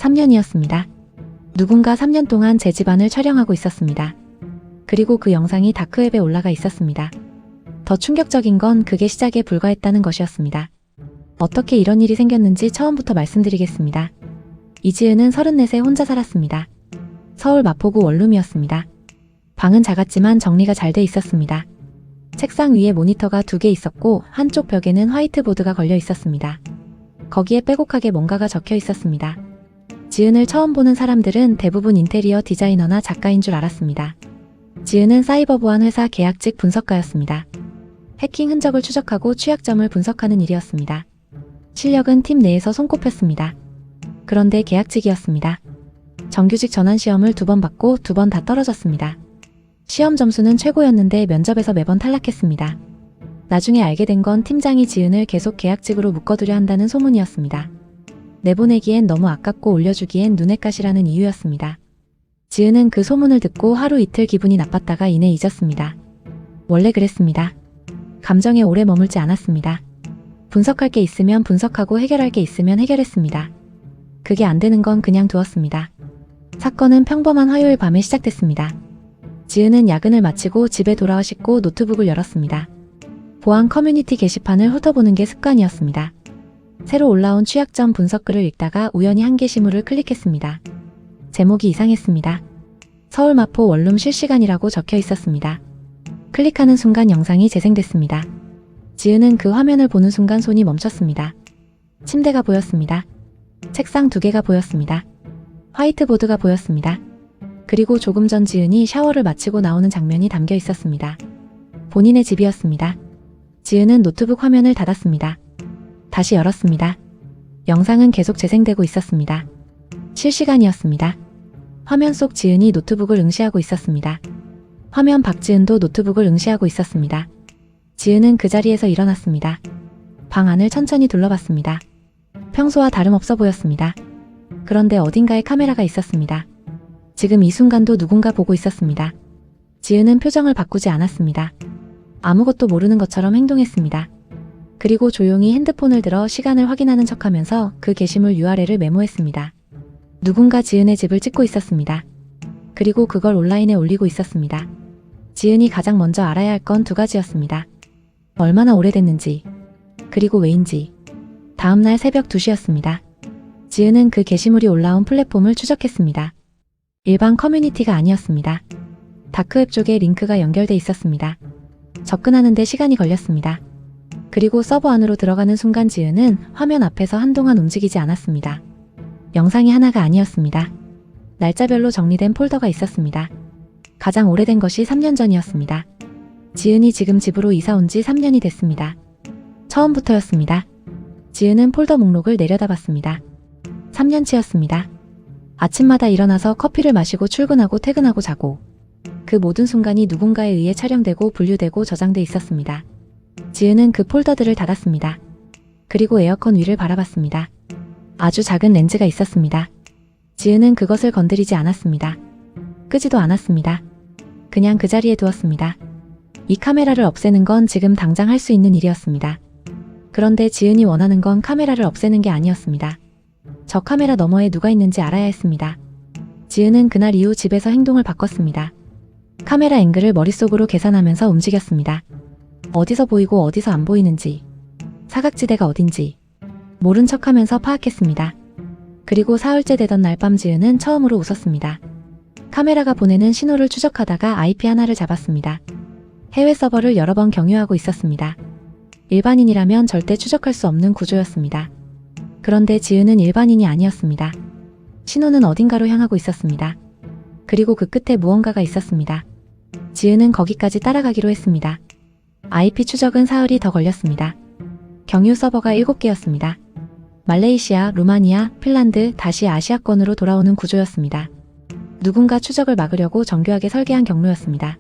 3년이었습니다. 누군가 3년 동안 제 집안을 촬영하고 있었습니다. 그리고 그 영상이 다크웹에 올라가 있었습니다. 더 충격적인 건 그게 시작에 불과했다는 것이었습니다. 어떻게 이런 일이 생겼는지 처음부터 말씀드리겠습니다. 이지은은 34세 혼자 살았습니다. 서울 마포구 원룸이었습니다. 방은 작았지만 정리가 잘 돼 있었습니다. 책상 위에 모니터가 2개 있었고 한쪽 벽에는 화이트보드가 걸려 있었습니다. 거기에 빼곡하게 뭔가가 적혀 있었습니다. 지은을 처음 보는 사람들은 대부분 인테리어 디자이너나 작가인 줄 알았습니다. 지은은 사이버 보안 회사 계약직 분석가였습니다. 해킹 흔적을 추적하고 취약점을 분석하는 일이었습니다. 실력은 팀 내에서 손꼽혔습니다. 그런데 계약직이었습니다. 정규직 전환 시험을 2번 받고 2번 다 떨어졌습니다. 시험 점수는 최고였는데 면접에서 매번 탈락했습니다. 나중에 알게 된 건 팀장이 지은을 계속 계약직으로 묶어두려 한다는 소문이었습니다. 내보내기엔 너무 아깝고 올려주기엔 눈엣가시라는 이유였습니다. 지은은 그 소문을 듣고 하루 이틀 기분이 나빴다가 이내 잊었습니다. 원래 그랬습니다. 감정에 오래 머물지 않았습니다. 분석할 게 있으면 분석하고 해결할 게 있으면 해결했습니다. 그게 안 되는 건 그냥 두었습니다. 사건은 평범한 화요일 밤에 시작됐습니다. 지은은 야근을 마치고 집에 돌아와 씻고 노트북을 열었습니다. 보안 커뮤니티 게시판을 훑어보는 게 습관이었습니다. 새로 올라온 취약점 분석글을 읽다가 우연히 한 게시물을 클릭했습니다. 제목이 이상했습니다. 서울 마포 원룸 실시간이라고 적혀 있었습니다. 클릭하는 순간 영상이 재생됐습니다. 지은은 그 화면을 보는 순간 손이 멈췄습니다. 침대가 보였습니다. 책상 2개가 보였습니다. 화이트보드가 보였습니다. 그리고 조금 전 지은이 샤워를 마치고 나오는 장면이 담겨 있었습니다. 본인의 집이었습니다. 지은은 노트북 화면을 닫았습니다. 다시 열었습니다. 영상은 계속 재생되고 있었습니다. 실시간이었습니다. 화면 속 지은이 노트북을 응시하고 있었습니다. 화면 밖 지은도 노트북을 응시하고 있었습니다. 지은은 그 자리에서 일어났습니다. 방 안을 천천히 둘러봤습니다. 평소와 다름없어 보였습니다. 그런데 어딘가에 카메라가 있었습니다. 지금 이 순간도 누군가 보고 있었습니다. 지은은 표정을 바꾸지 않았습니다. 아무것도 모르는 것처럼 행동했습니다. 그리고 조용히 핸드폰을 들어 시간을 확인하는 척하면서 그 게시물 URL을 메모했습니다. 누군가 지은의 집을 찍고 있었습니다. 그리고 그걸 온라인에 올리고 있었습니다. 지은이 가장 먼저 알아야 할 건 2가지였습니다. 얼마나 오래됐는지, 그리고 왜인지. 다음날 새벽 2시였습니다. 지은은 그 게시물이 올라온 플랫폼을 추적했습니다. 일반 커뮤니티가 아니었습니다. 다크웹 쪽에 링크가 연결돼 있었습니다. 접근하는데 시간이 걸렸습니다. 그리고 서버 안으로 들어가는 순간 지은은 화면 앞에서 한동안 움직이지 않았습니다. 영상이 하나가 아니었습니다. 날짜별로 정리된 폴더가 있었습니다. 가장 오래된 것이 3년 전이었습니다. 지은이 지금 집으로 이사 온 지 3년이 됐습니다. 처음부터였습니다. 지은은 폴더 목록을 내려다봤습니다. 3년치였습니다. 아침마다 일어나서 커피를 마시고 출근하고 퇴근하고 자고 그 모든 순간이 누군가에 의해 촬영되고 분류되고 저장돼 있었습니다. 지은은 그 폴더들을 닫았습니다. 그리고 에어컨 위를 바라봤습니다. 아주 작은 렌즈가 있었습니다. 지은은 그것을 건드리지 않았습니다. 끄지도 않았습니다. 그냥 그 자리에 두었습니다. 이 카메라를 없애는 건 지금 당장 할 수 있는 일이었습니다. 그런데 지은이 원하는 건 카메라를 없애는 게 아니었습니다. 저 카메라 너머에 누가 있는지 알아야 했습니다. 지은은 그날 이후 집에서 행동을 바꿨습니다. 카메라 앵글을 머릿속으로 계산하면서 움직였습니다. 어디서 보이고 어디서 안 보이는지, 사각지대가 어딘지 모른 척하면서 파악했습니다. 그리고 사흘째 되던 날 밤 지은은 처음으로 웃었습니다. 카메라가 보내는 신호를 추적하다가 IP 하나를 잡았습니다. 해외 서버를 여러 번 경유하고 있었습니다. 일반인이라면 절대 추적할 수 없는 구조였습니다. 그런데 지은은 일반인이 아니었습니다. 신호는 어딘가로 향하고 있었습니다. 그리고 그 끝에 무언가가 있었습니다. 지은은 거기까지 따라가기로 했습니다. IP 추적은 사흘이 더 걸렸습니다. 경유 서버가 7개였습니다. 말레이시아, 루마니아, 핀란드, 다시 아시아권으로 돌아오는 구조였습니다. 누군가 추적을 막으려고 정교하게 설계한 경로였습니다.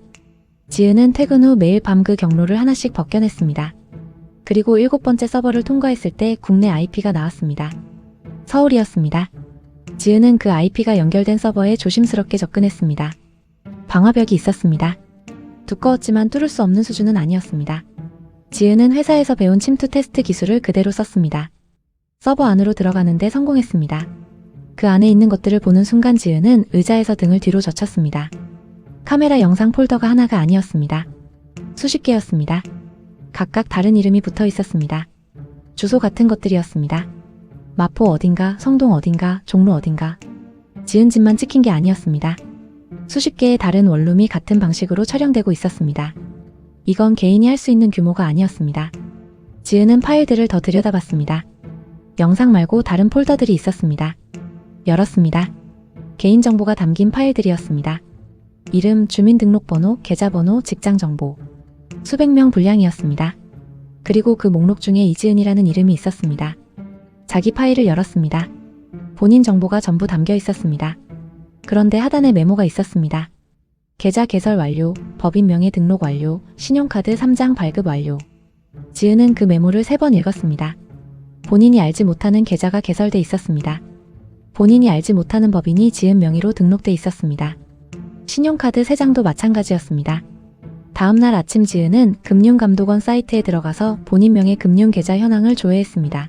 지은은 퇴근 후 매일 밤 그 경로를 하나씩 벗겨냈습니다. 그리고 7번째 서버를 통과했을 때 국내 IP가 나왔습니다. 서울이었습니다. 지은은 그 IP가 연결된 서버에 조심스럽게 접근했습니다. 방화벽이 있었습니다. 두꺼웠지만 뚫을 수 없는 수준은 아니었습니다. 지은은 회사에서 배운 침투 테스트 기술을 그대로 썼습니다. 서버 안으로 들어가는데 성공했습니다. 그 안에 있는 것들을 보는 순간 지은은 의자에서 등을 뒤로 젖혔습니다. 카메라 영상 폴더가 하나가 아니었습니다. 수십 개였습니다. 각각 다른 이름이 붙어 있었습니다. 주소 같은 것들이었습니다. 마포 어딘가, 성동 어딘가, 종로 어딘가. 지은 집만 찍힌 게 아니었습니다. 수십 개의 다른 원룸이 같은 방식으로 촬영되고 있었습니다. 이건 개인이 할 수 있는 규모가 아니었습니다. 지은은 파일들을 더 들여다봤습니다. 영상 말고 다른 폴더들이 있었습니다. 열었습니다. 개인정보가 담긴 파일들이었습니다. 이름, 주민등록번호, 계좌번호, 직장정보. 수백 명 분량이었습니다. 그리고 그 목록 중에 이지은이라는 이름이 있었습니다. 자기 파일을 열었습니다. 본인 정보가 전부 담겨 있었습니다. 그런데 하단에 메모가 있었습니다. 계좌 개설 완료, 법인 명의 등록 완료, 신용카드 3장 발급 완료. 지은은 그 메모를 3번 읽었습니다. 본인이 알지 못하는 계좌가 개설돼 있었습니다. 본인이 알지 못하는 법인이 지은 명의로 등록돼 있었습니다. 신용카드 3장도 마찬가지였습니다. 다음날 아침 지은은 금융감독원 사이트에 들어가서 본인 명의 금융계좌 현황을 조회했습니다.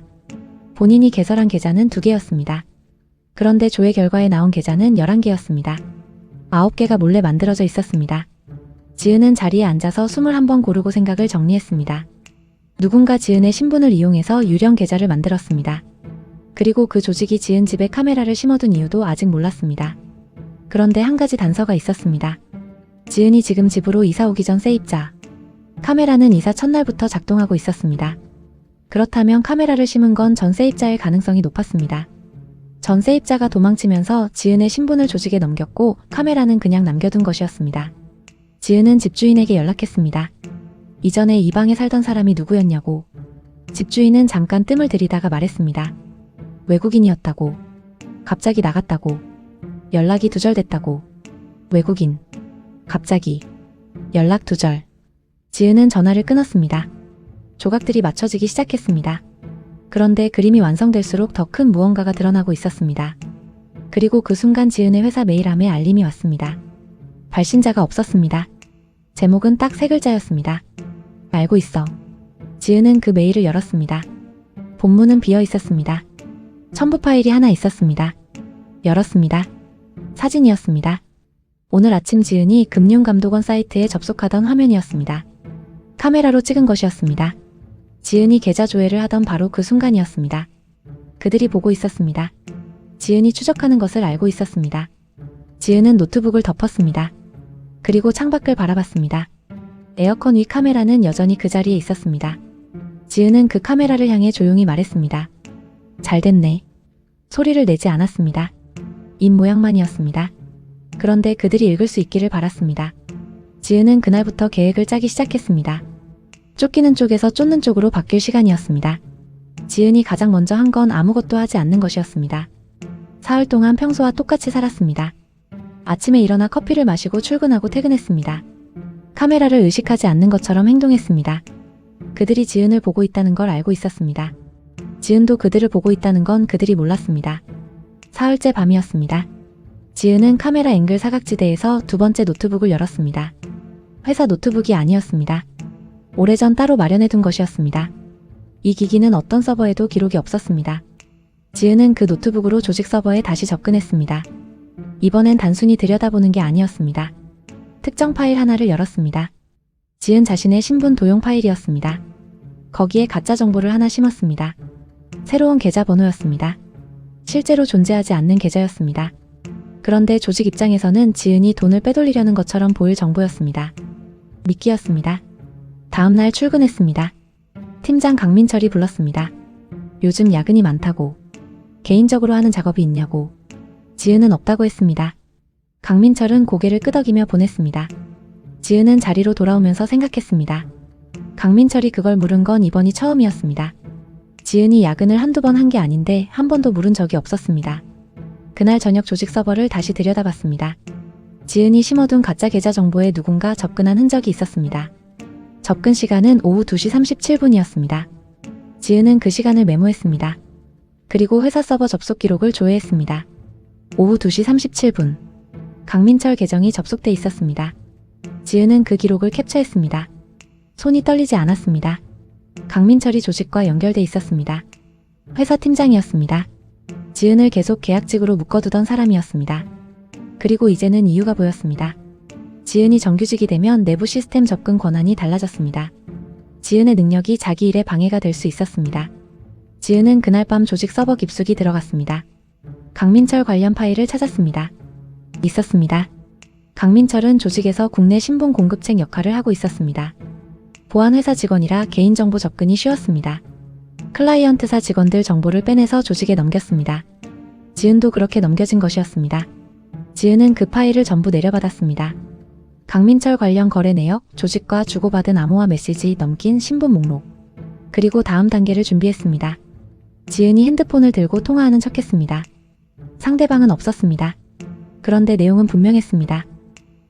본인이 개설한 계좌는 2개였습니다. 그런데 조회 결과에 나온 계좌는 11개였습니다. 9개가 몰래 만들어져 있었습니다. 지은은 자리에 앉아서 21번 고르고 생각을 정리했습니다. 누군가 지은의 신분을 이용해서 유령 계좌를 만들었습니다. 그리고 그 조직이 지은 집에 카메라를 심어둔 이유도 아직 몰랐습니다. 그런데 한 가지 단서가 있었습니다. 지은이 지금 집으로 이사 오기 전 세입자. 카메라는 이사 첫날부터 작동하고 있었습니다. 그렇다면 카메라를 심은 건 전 세입자일 가능성이 높았습니다. 전 세입자가 도망치면서 지은의 신분을 조직에 넘겼고 카메라는 그냥 남겨둔 것이었습니다. 지은은 집주인에게 연락했습니다. 이전에 이 방에 살던 사람이 누구였냐고. 집주인은 잠깐 뜸을 들이다가 말했습니다. 외국인이었다고. 갑자기 나갔다고. 연락이 두절됐다고. 외국인. 갑자기. 연락 두절. 지은은 전화를 끊었습니다. 조각들이 맞춰지기 시작했습니다. 그런데 그림이 완성될수록 더 큰 무언가가 드러나고 있었습니다. 그리고 그 순간 지은의 회사 메일함에 알림이 왔습니다. 발신자가 없었습니다. 제목은 딱 3글자였습니다. 알고 있어. 지은은 그 메일을 열었습니다. 본문은 비어 있었습니다. 첨부 파일이 하나 있었습니다. 열었습니다. 사진이었습니다. 오늘 아침 지은이 금융감독원 사이트에 접속하던 화면이었습니다. 카메라로 찍은 것이었습니다. 지은이 계좌 조회를 하던 바로 그 순간이었습니다. 그들이 보고 있었습니다. 지은이 추적하는 것을 알고 있었습니다. 지은은 노트북을 덮었습니다. 그리고 창밖을 바라봤습니다. 에어컨 위 카메라는 여전히 그 자리에 있었습니다. 지은은 그 카메라를 향해 조용히 말했습니다. 잘 됐네. 소리를 내지 않았습니다. 입 모양만이었습니다. 그런데 그들이 읽을 수 있기를 바랐습니다. 지은은 그날부터 계획을 짜기 시작했습니다. 쫓기는 쪽에서 쫓는 쪽으로 바뀔 시간이었습니다. 지은이 가장 먼저 한 건 아무것도 하지 않는 것이었습니다. 사흘 동안 평소와 똑같이 살았습니다. 아침에 일어나 커피를 마시고 출근하고 퇴근했습니다. 카메라를 의식하지 않는 것처럼 행동했습니다. 그들이 지은을 보고 있다는 걸 알고 있었습니다. 지은도 그들을 보고 있다는 건 그들이 몰랐습니다. 사흘째 밤이었습니다. 지은은 카메라 앵글 사각지대에서 2번째 노트북을 열었습니다. 회사 노트북이 아니었습니다. 오래전 따로 마련해둔 것이었습니다. 이 기기는 어떤 서버에도 기록이 없었습니다. 지은은 그 노트북으로 조직 서버에 다시 접근했습니다. 이번엔 단순히 들여다보는 게 아니었습니다. 특정 파일 하나를 열었습니다. 지은 자신의 신분 도용 파일이었습니다. 거기에 가짜 정보를 하나 심었습니다. 새로운 계좌 번호였습니다. 실제로 존재하지 않는 계좌였습니다. 그런데 조직 입장에서는 지은이 돈을 빼돌리려는 것처럼 보일 정보였습니다. 미끼였습니다. 다음날 출근했습니다. 팀장 강민철이 불렀습니다. 요즘 야근이 많다고. 개인적으로 하는 작업이 있냐고. 지은은 없다고 했습니다. 강민철은 고개를 끄덕이며 보냈습니다. 지은은 자리로 돌아오면서 생각했습니다. 강민철이 그걸 물은 건 이번이 처음이었습니다. 지은이 야근을 한두 번 한 게 아닌데 한 번도 물은 적이 없었습니다. 그날 저녁 조직 서버를 다시 들여다봤습니다. 지은이 심어둔 가짜 계좌 정보에 누군가 접근한 흔적이 있었습니다. 접근 시간은 오후 2시 37분이었습니다. 지은은 그 시간을 메모했습니다. 그리고 회사 서버 접속 기록을 조회했습니다. 오후 2시 37분. 강민철 계정이 접속돼 있었습니다. 지은은 그 기록을 캡처했습니다. 손이 떨리지 않았습니다. 강민철이 조직과 연결돼 있었습니다. 회사 팀장이었습니다. 지은을 계속 계약직으로 묶어두던 사람이었습니다. 그리고 이제는 이유가 보였습니다. 지은이 정규직이 되면 내부 시스템 접근 권한이 달라졌습니다. 지은의 능력이 자기 일에 방해가 될 수 있었습니다. 지은은 그날 밤 조직 서버 깊숙이 들어갔습니다. 강민철 관련 파일을 찾았습니다. 있었습니다. 강민철은 조직에서 국내 신분 공급책 역할을 하고 있었습니다. 보안회사 직원이라 개인정보 접근이 쉬웠습니다. 클라이언트사 직원들 정보를 빼내서 조직에 넘겼습니다. 지은도 그렇게 넘겨진 것이었습니다. 지은은 그 파일을 전부 내려받았습니다. 강민철 관련 거래 내역, 조직과 주고받은 암호화 메시지, 넘긴 신분 목록, 그리고 다음 단계를 준비했습니다. 지은이 핸드폰을 들고 통화하는 척했습니다. 상대방은 없었습니다. 그런데 내용은 분명했습니다.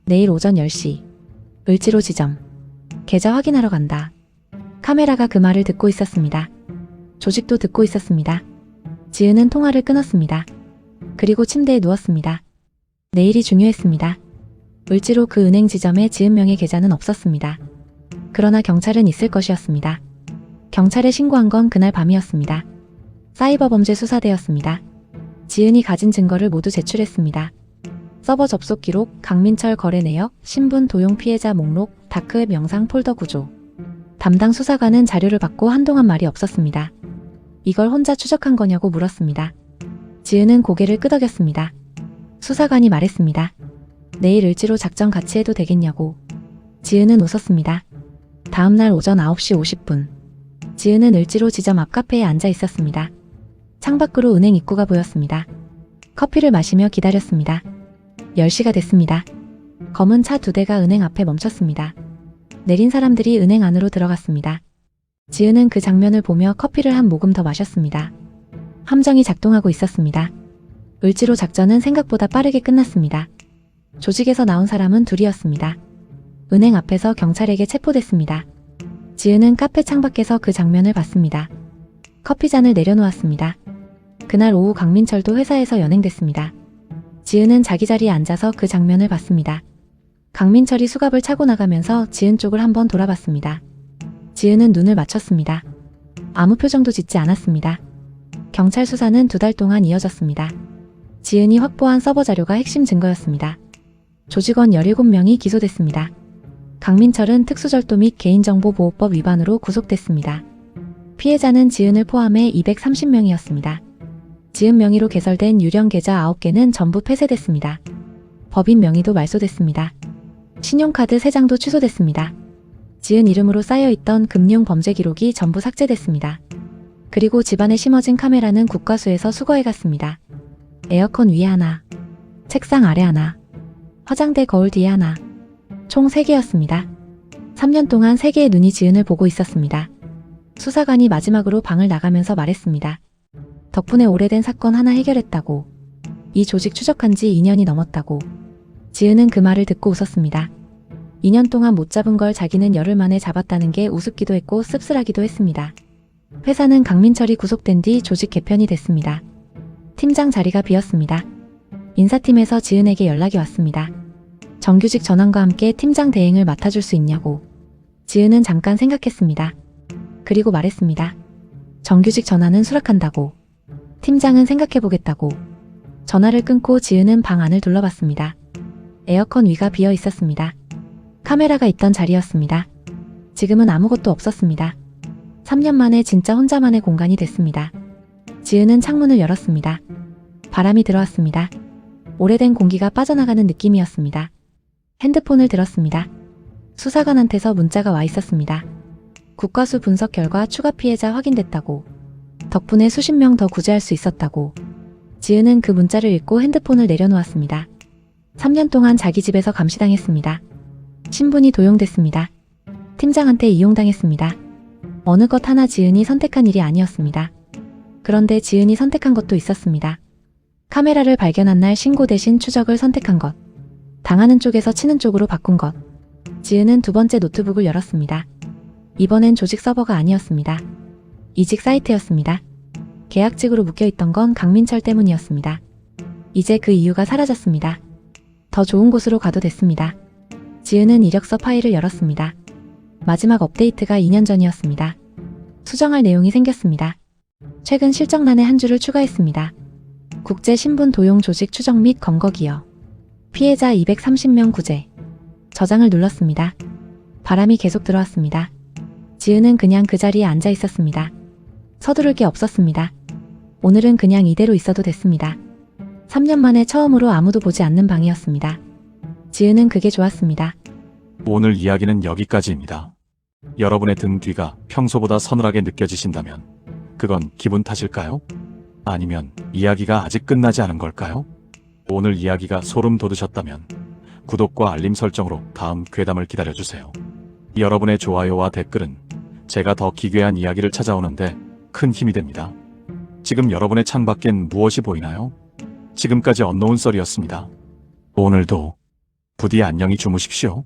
내일 오전 10시 을지로 지점 계좌 확인하러 간다. 카메라가 그 말을 듣고 있었습니다. 조직도 듣고 있었습니다. 지은은 통화를 끊었습니다. 그리고 침대에 누웠습니다. 내일이 중요했습니다. 을지로 그 은행 지점에 지은 명의 계좌는 없었습니다. 그러나 경찰은 있을 것이었습니다. 경찰에 신고한 건 그날 밤이었습니다. 사이버범죄 수사대였습니다. 지은이 가진 증거를 모두 제출했습니다. 서버 접속 기록, 강민철 거래 내역, 신분 도용 피해자 목록, 다크웹 영상 폴더 구조. 담당 수사관은 자료를 받고 한동안 말이 없었습니다. 이걸 혼자 추적한 거냐고 물었습니다. 지은은 고개를 끄덕였습니다. 수사관이 말했습니다. 내일 을지로 작전 같이 해도 되겠냐고. 지은은 웃었습니다. 다음날 오전 9시 50분. 지은은 을지로 지점 앞 카페에 앉아 있었습니다. 창밖으로 은행 입구가 보였습니다. 커피를 마시며 기다렸습니다. 10시가 됐습니다. 검은 차 2대가 은행 앞에 멈췄습니다. 내린 사람들이 은행 안으로 들어갔습니다. 지은은 그 장면을 보며 커피를 한 모금 더 마셨습니다. 함정이 작동하고 있었습니다. 을지로 작전은 생각보다 빠르게 끝났습니다. 조직에서 나온 사람은 둘이었습니다. 은행 앞에서 경찰에게 체포됐습니다. 지은은 카페 창밖에서 그 장면을 봤습니다. 커피잔을 내려놓았습니다. 그날 오후 강민철도 회사에서 연행됐습니다. 지은은 자기 자리에 앉아서 그 장면을 봤습니다. 강민철이 수갑을 차고 나가면서 지은 쪽을 한번 돌아봤습니다. 지은은 눈을 맞췄습니다. 아무 표정도 짓지 않았습니다. 경찰 수사는 2달 동안 이어졌습니다. 지은이 확보한 서버 자료가 핵심 증거였습니다. 조직원 17명이 기소됐습니다. 강민철은 특수절도 및 개인정보보호법 위반으로 구속됐습니다. 피해자는 지은을 포함해 230명이었습니다. 지은 명의로 개설된 유령 계좌 9개는 전부 폐쇄됐습니다. 법인 명의도 말소됐습니다. 신용카드 3장도 취소됐습니다. 지은 이름으로 쌓여있던 금융 범죄 기록이 전부 삭제됐습니다. 그리고 집안에 심어진 카메라는 국과수에서 수거해갔습니다. 에어컨 위에 하나, 책상 아래 하나, 화장대 거울 뒤에 하나, 총 3개였습니다. 3년 동안 3개의 눈이 지은을 보고 있었습니다. 수사관이 마지막으로 방을 나가면서 말했습니다. 덕분에 오래된 사건 하나 해결했다고. 이 조직 추적한 지 2년이 넘었다고. 지은은 그 말을 듣고 웃었습니다. 2년 동안 못 잡은 걸 자기는 열흘 만에 잡았다는 게 우습기도 했고 씁쓸하기도 했습니다. 회사는 강민철이 구속된 뒤 조직 개편이 됐습니다. 팀장 자리가 비었습니다. 인사팀에서 지은에게 연락이 왔습니다. 정규직 전환과 함께 팀장 대행을 맡아줄 수 있냐고. 지은은 잠깐 생각했습니다. 그리고 말했습니다. 정규직 전환은 수락한다고. 팀장은 생각해보겠다고. 전화를 끊고 지은은 방 안을 둘러봤습니다. 에어컨 위가 비어 있었습니다. 카메라가 있던 자리였습니다. 지금은 아무것도 없었습니다. 3년 만에 진짜 혼자만의 공간이 됐습니다. 지은은 창문을 열었습니다. 바람이 들어왔습니다. 오래된 공기가 빠져나가는 느낌이었습니다. 핸드폰을 들었습니다. 수사관한테서 문자가 와 있었습니다. 국과수 분석 결과 추가 피해자 확인됐다고. 덕분에 수십 명 더 구제할 수 있었다고. 지은은 그 문자를 읽고 핸드폰을 내려놓았습니다. 3년 동안 자기 집에서 감시당했습니다. 신분이 도용됐습니다. 팀장한테 이용당했습니다. 어느 것 하나 지은이 선택한 일이 아니었습니다. 그런데 지은이 선택한 것도 있었습니다. 카메라를 발견한 날 신고 대신 추적을 선택한 것. 당하는 쪽에서 치는 쪽으로 바꾼 것. 지은은 2번째 노트북을 열었습니다. 이번엔 조직 서버가 아니었습니다. 이직 사이트였습니다. 계약직으로 묶여있던 건 강민철 때문이었습니다. 이제 그 이유가 사라졌습니다. 더 좋은 곳으로 가도 됐습니다. 지은은 이력서 파일을 열었습니다. 마지막 업데이트가 2년 전이었습니다. 수정할 내용이 생겼습니다. 최근 실적란에 한 줄을 추가했습니다. 국제신분 도용 조직 추적 및 검거 기여. 피해자 230명 구제. 저장을 눌렀습니다. 바람이 계속 들어왔습니다. 지은은 그냥 그 자리에 앉아 있었습니다. 서두를 게 없었습니다. 오늘은 그냥 이대로 있어도 됐습니다. 3년 만에 처음으로 아무도 보지 않는 방이었습니다. 지은은 그게 좋았습니다. 오늘 이야기는 여기까지입니다. 여러분의 등 뒤가 평소보다 서늘하게 느껴지신다면 그건 기분 탓일까요? 아니면 이야기가 아직 끝나지 않은 걸까요? 오늘 이야기가 소름 돋으셨다면 구독과 알림 설정으로 다음 괴담을 기다려주세요. 여러분의 좋아요와 댓글은 제가 더 기괴한 이야기를 찾아오는데 큰 힘이 됩니다. 지금 여러분의 창밖엔 무엇이 보이나요? 지금까지 언노운 썰이었습니다. 오늘도 부디 안녕히 주무십시오.